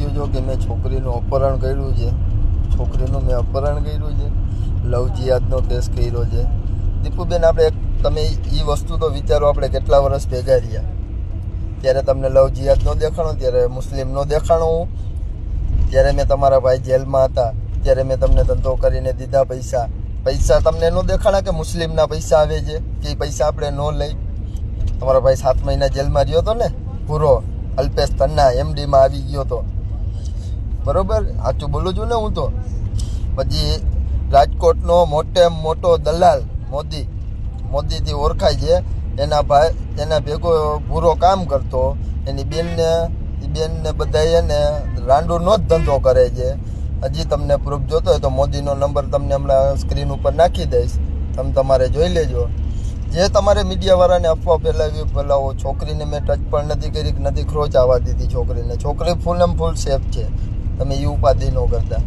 ગયું જો કે મેં છોકરીનું અપહરણ કર્યું છે, છોકરીનું મેં અપહરણ કર્યું છે, લવ જિહાદનો કેસ કર્યો છે. દીપુબેન, આપણે તમે એ વસ્તુ તો વિચારો, આપણે કેટલા વર્ષ ભેગા રહ્યા, ત્યારે તમને લવ જિહાદ નો દેખાણો, ત્યારે મુસ્લિમ નો દેખાણો હું, ત્યારે મેં તમારા ભાઈ જેલમાં હતા ત્યારે મેં તમને ધંધો કરીને દીધા પૈસા તમને ન દેખાણા કે મુસ્લિમના પૈસા આવે છે કે એ પૈસા આપણે ન લઈ? તમારો ભાઈ 7 મહિના જેલમાં રહ્યો હતો ને, પૂરો અલ્પેશ તન્ના એમડીમાં આવી ગયો હતો, બરોબર? સાચું બોલું છું ને હું તો. પછી રાજકોટનો મોટો દલાલ મોદીથી ઓળખાય છે, એના ભેગો પૂરો કામ કરતો, એની બેનને બધા એને રાંડુનો જ ધંધો કરે છે. હજી તમને પ્રૂફ જોતો હોય તો મોદીનો નંબર તમને હમણાં સ્ક્રીન ઉપર નાખી દઈશ, તમે તમારે જોઈ લેજો. જે તમારે મીડિયાવાળાને અફવા ફેલાવો, છોકરીને મેં ટચ પણ નથી કરી, નથી ખરોચ આવવા દીધી છોકરીને. છોકરી ફૂલ એમ ફૂલ સેફ છે, તમે એ ઉપાધિ ન કરતા.